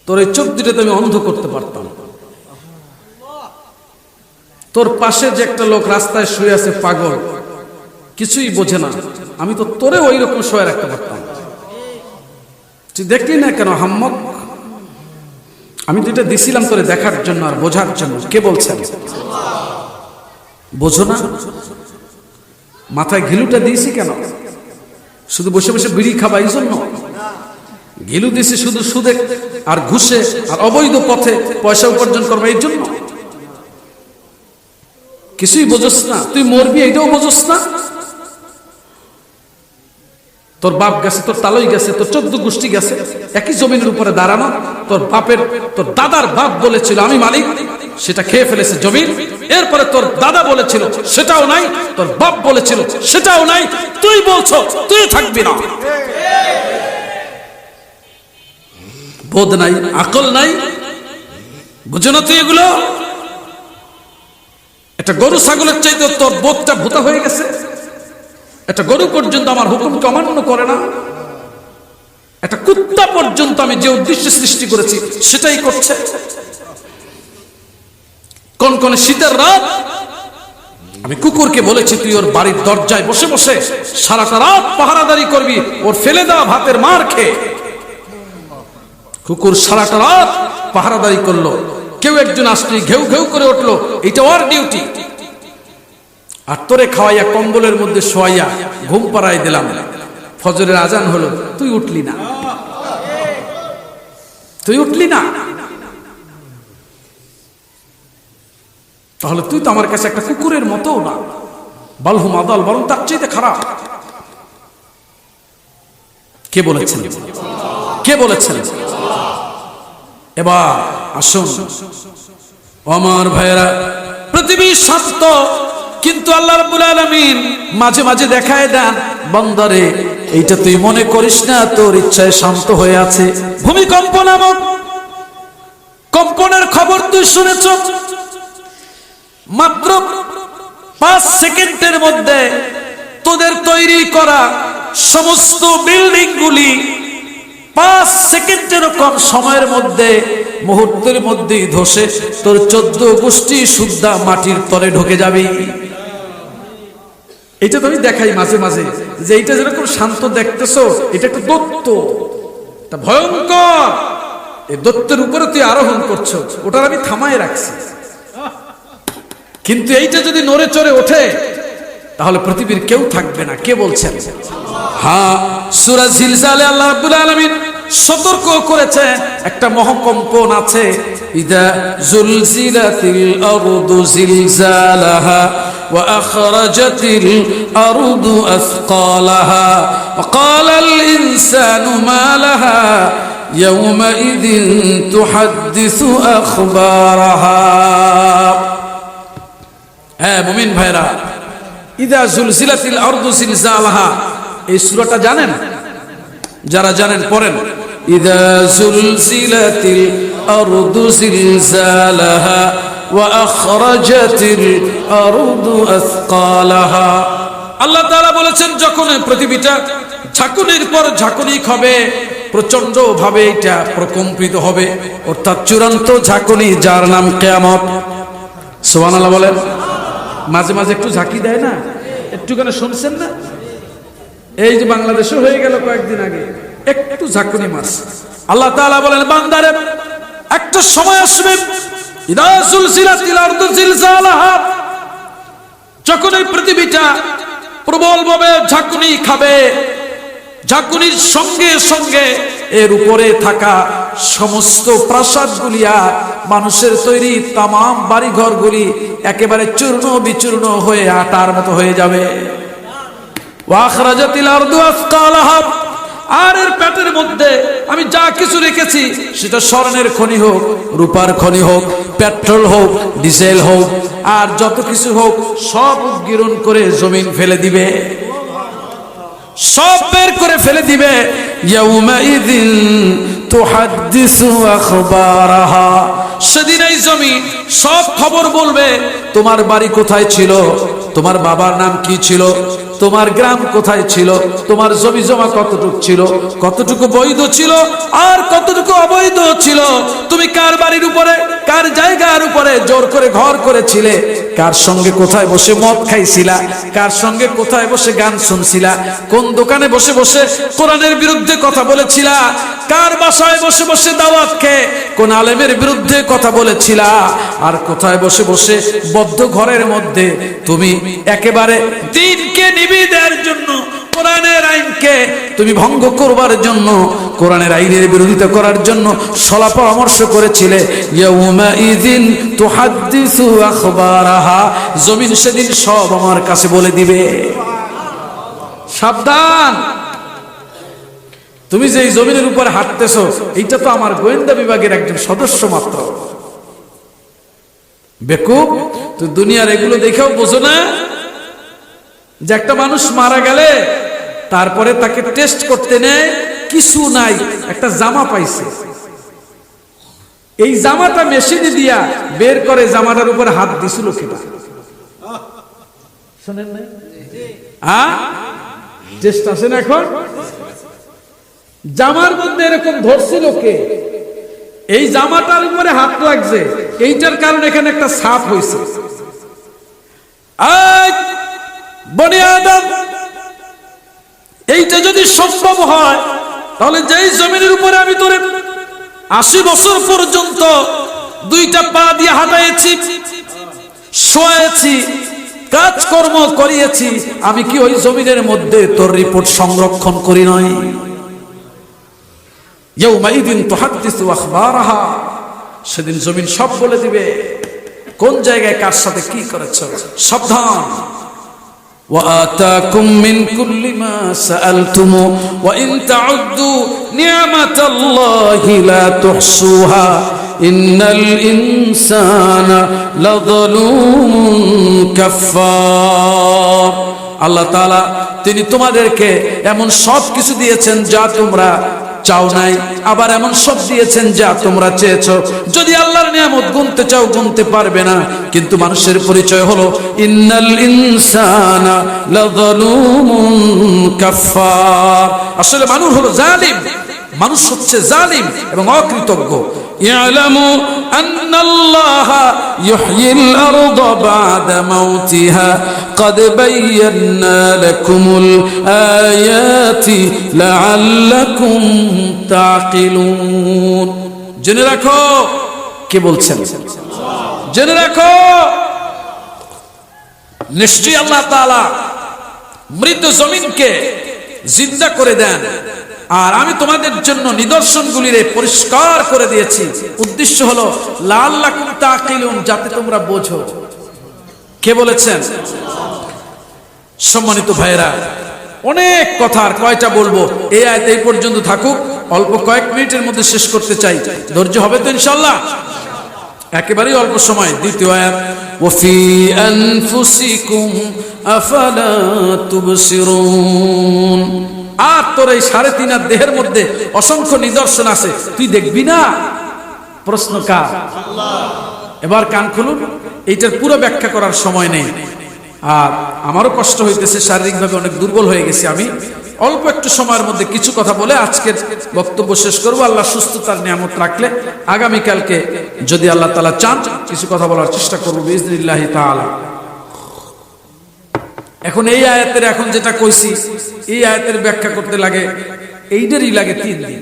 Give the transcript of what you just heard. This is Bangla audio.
তোর এই চোখ দুটাতে আমি অন্ধ করতে পারতাম। তোর পাশে যে একটা লোক রাস্তায় শুয়ে আছে পাগল, কিছুই বোঝে না, আমি তো তোরে ওই রকম শুয়ে রাখতে পারতাম। তুই দেখলি না কেন হাম্মক? আমি দুইটা দিছিলাম তোরে দেখার জন্য আর বোঝার জন্য। কে বলছেন? বোঝো না? মাথায় ঘিলুটা দিয়েছি কেন? শুধু বসে বসে বিড়ি খাবা এই জন্য? ঘিলু দিয়েছি শুধু সুদে আর ঘুষে আর অবৈধ পথে পয়সা উপার্জন করবে এই জন্য? কিছুই বোঝস না, তুই মরবি এইটাও বোঝস না। তোর বাপ গেছে, তোর তালই গেছে, তোর 14 গোষ্ঠী গেছে একই জমিনের উপরে দাঁড়ানো। তোর বাপের, তোর দাদার বাপ বলেছিল আমি মালিক, সেটা খেয়ে ফেলেছে জমিন। এরপরে তোর দাদা বলেছিল সেটাও নাই, তোর বাপ বলেছিল সেটাও নাই, তুই বলছো তুই থাকবি না। বোধ নাই, আকল নাই, বুঝো না তুই এগুলো? একটা গরু ছাগলের চাইতে তোর বোধটা ভূতা হয়ে গেছে। একটা গরু পর্যন্ত আমার হুকুমকে অমান্য করে না, একটা কুত্তা পর্যন্ত আমি যে উদ্দেশ্যে সৃষ্টি করেছি সেটাই করছে। কোন কোন শীতের রাত আমি কুকুরকে বলেছি তুই ওর বাড়ির দরজায় বসে বসে সারাটা রাত পাহারাদারি করবি, ওর ফেলে দেওয়া ভাতের মার খেয়ে। কুকুর সারাটা রাত পাহারাদারি করলো, কেউ একজন আসলে ঘেউ ঘেউ করে উঠলো, এটা ওর ডিউটি। আর তোরে খাওয়াইয়া কম্বলের মধ্যে শোয়াইয়া ঘুম পাড়াই দিলাম, ফজরের আজান হলো, তুই উঠলি না, তুই উঠলি না। তাহলে তুই তো আমার কাছে একটা কুকুরের মতো না, বালহুম আদাল, বরং তার চাইতে খারাপ। কে বলেছেন? কে বলেছেন? এবার আসুন আমার ভাইয়েরা, পৃথিবী শান্ত, কিন্তু আল্লাহ রাব্বুল আলামিন মাঝে মাঝে দেখায় দেন বান্দারে এইটা তুই মনে করিস না তোর ইচ্ছায় শান্ত হয়ে আছে। ভূমিকম্প নামক কম্পনের খবর তুই শুনেছ, মাত্র 5 সেকেন্ডের মধ্যে তোদের তৈরি করা সমস্ত বিল্ডিং গুলি 5 সেকেন্ডের কম সময়ের মধ্যে, মুহূর্তের মধ্যেই ধসে তোর 14 গোষ্ঠী সুদ্ধা মাটির তলে ঢুকে যাবে। এটা তো আমি দেখাই মাঝে মাঝে যে এইটা যেরকম শান্ত দেখতেছো, এটা একটা দৈত্য, এটা ভয়ঙ্কর। এই দৈত্যের উপরে তুই আরোহণ করছো, ওটার আমি থামায় রাখছি। কিন্তু এইটা যদি নড়ে চড়ে ওঠে তাহলে পৃথিবীর কেউ থাকবে না। কে বলছেন? হ্যাঁ, সূরা জিলজালে আল্লাহ রাব্বুল আলামিন সতর্ক করেছে একটা মহাকম্পন আছে। ইদা জুলজিলাতিল আরদু জিলজালাহা ওয়া আখরাজাতিল আরদু আসকালাহা ওয়া ক্বালাল ইনসানু মা লাহা ইয়াওমাইযিন তুহাদ্দিসু আখবারাহা। হ্যাঁ মুমিন ভাইরা, ইদা জুলজিলাতিল আরদু জিলজালাহা, এই সূরাটা জানেন? যারা জানেন পড়েন। ইদা জুলজিলাতিল আরদু জিলজালাহা ওয়া আখরাজাতিল আরদু আসকালাহা। আল্লাহ তাআলা বলেছেন যখন পৃথিবীটা ঝাঁকুনির পর ঝাঁকুনি খাবে, প্রচন্ড ভাবে এটা প্রকম্পিত হবে, অর্থাৎ চূড়ান্ত ঝাঁকুনি, যার নাম কিয়ামত। সুবহানাল্লাহ বলেন। মাঝে মাঝে একটু ঝাঁকি দেয় না, একটুখানি শুনছেন না? এই যে বাংলাদেশে হয়ে গেল কয়েকদিন আগে, একটু ঝাঁকুনি মারছে। আল্লাহ তাআলা বলেন বান্দারে একটা সময় আসবে, ইদা জুলজিলাতিল আরদু জিলজালাহা, যখন এই পৃথিবীটা প্রবলভাবে ঝাঁকুনি খাবে, ঝাঁকুনির সঙ্গে সঙ্গে এর উপরে থাকা সমস্ত প্রাসাদগুলি আর মানুষের তৈরি তামাম বাড়িঘরগুলি একেবারে চূর্ণ বিচূর্ণ হয়ে আটার মতো হয়ে যাবে। ওয়া আখরাজাতিল আরদু আসকালাহা, আর এর পেটের মধ্যে আমি যা কিছু রেখেছি সেটা স্বর্ণের খনি হোক, রূপার খনি হোক, পেট্রোল হোক, ডিজেল হোক, আর যত কিছু হোক সব উদ্গীরণ করে জমিন ফেলে দিবে, সব বের করে ফেলে দিবে। ইয়াউমাইযিন তুহাদ্দিসু আখবারাহা, সেদিন এই জমি সব খবর বলবে। তোমার বাড়ি কোথায় ছিল, তোমার বাবার নাম কি ছিল, তোমার গ্রাম কোথায় ছিল, তোমার জমি জমা কতটুকু ছিল, কতটুকু বৈধ ছিল আর কতটুকু অবৈধ ছিল, বাড়ির উপরে, কার জায়গার উপরে জোর করে ঘর করেছিলে, কার সঙ্গে কোথায় বসে মদ খাইছিলা, কার সঙ্গে কোথায় বসে গান শুনছিলা, কোন দোকানে বসে বসে কোরআনের বিরুদ্ধে কথা বলেছিলা, কার বাসায় বসে বসে দাওয়াত খেয়ে কোন আলেমের বিরুদ্ধে কথা বলেছিলা, আর কোথায় বসে বসে বদ্ধ ঘরের মধ্যে তুমি একেবারে দিনকে নিভিয়ে দেওয়ার জন্য, কোরআনের আইনকে তুমি ভঙ্গ করবার জন্য, কোরআনের আইনের বিরোধিতা করার জন্য সলা পরামর্শ করেছিলে। ইয়াউমাইযিন তুহাদ্দিসু আখবারাহা, জমিন সেদিন সব আমার কাছে বলে দিবে। সাবধান, তুমি যে এই জমিনের উপরে হাঁটতেছো, এইটা তো আমার গোয়েন্দা বিভাগের একজন সদস্য মাত্র। বেকুব, তুই দুনিয়ার এগুলো দেখেও বোঝো না যে একটা মানুষ মারা গেলে তারপরে তাকে টেস্ট করতে নেয়, কিছু নাই, একটা জামা পাইছে, এই জামাটা মেশিনে দিয়া বের করে জামাটার উপরে হাত দিছিল কিনা শুনেন নাই? টেস্ট আছে না এখন? জামার মধ্যে এরকম ধরছিল কে, এই জামাটার উপরে হাত লাগছে, এইটার কারণে এখানে একটা ছাপ হয়েছে। বনি আদম, এইটা যদি সম্ভব হয় তাহলে যেই জমিনের উপরে আমি তোরে 80 বছর পর্যন্ত দুইটা পা দিয়ে হাঁটাইছি, শোয়াইছি, কাজকর্ম করিয়েছি, আমি কি ওই জমিনের মধ্যে তোর রিপোর্ট সংরক্ষণ করি নয়? ইয়াউমাইযিন তুহাদ্দিসু আখবারাহা, সেদিন জমিন সব বলে দিবে কোন জায়গায় কার সাথে কি করেছো। সাবধান। وآتاكم من كل ما سألتموه وإن تعدوا نعمة الله لا تحصوها إن الإنسان لظلوم كفار। আল্লাহ তাআলা তিনি তোমাদেরকে এমন সব কিছু দিয়েছেন যা তোমরা চাও নাই, আবার এমন সব দিয়েছেন যা তোমরা চেয়েছো। যদি আল্লাহর নিয়ামত গুনতে চাও গুনতে পারবে না। কিন্তু মানুষের পরিচয় হলো ইন্নাল ইনসানা লাযালুমুন কাফফার। আসলে মানুষ হলো জালিম, মানুষ হচ্ছে জালিম এবং অকৃতজ্ঞ। ইয়ালামু আন্নাল্লাহা ইউহয়িল আরদা বা'দা মাউতিহা قد بينا لكم الآيات لعلكم تعقلون। জেনে রাখো, কে বলছেন? জেনে রাখো, নিশ্চয়ই আল্লাহ তাআলা মৃত জমিনকে জিন্দা করে দেন, আর আমি তোমাদের জন্য নিদর্শনগুলিরে পরিষ্কার করে দিয়েছি। উদ্দেশ্য হলো লাআল্লাকুম তাকিলুন, যাতে তোমরা বোঝো। কে বলেছেন? সম্মানিত ভাইরা, অনেক কথা, আর কয়টা বলবো, এই আয়াত এই পর্যন্ত থাকুক, অল্প কয়েক মিনিটের মধ্যে শেষ করতে চাই। ধৈর্য হবে তো ইনশাআল্লাহ? একেবারেই অল্প সময়। দ্বিতীয় আয়াত, ওয়াফি আনফুসিকুম আফালা তুবসিরুন। আর তোর এই 3.5 দেহের মধ্যে অসংখ্য নিদর্শন আছে, তুই দেখবি না? প্রশ্ন কার? আল্লাহ। এবার কান খুলুন, এইটার পুরো ব্যাখ্যা করার সময় নেই, আর আমারও কষ্ট হইতেছে, শারীরিকভাবে অনেক দুর্বল হয়ে গেছি আমি। অল্প একটু সময়ের মধ্যে কিছু কথা বলে আজকের বক্তব্য শেষ করব। আল্লাহ সুস্থতার নিয়ামত রাখলে আগামীকালকে যদি আল্লাহ তাআলা চান কিছু কথা বলার চেষ্টা করব বিইজনিল্লাহি তাআলা। এখন এই আয়াতের, এখন যেটা কইছি, এই আয়াতের ব্যাখ্যা করতে লাগে এইটারই লাগে 3 দিন।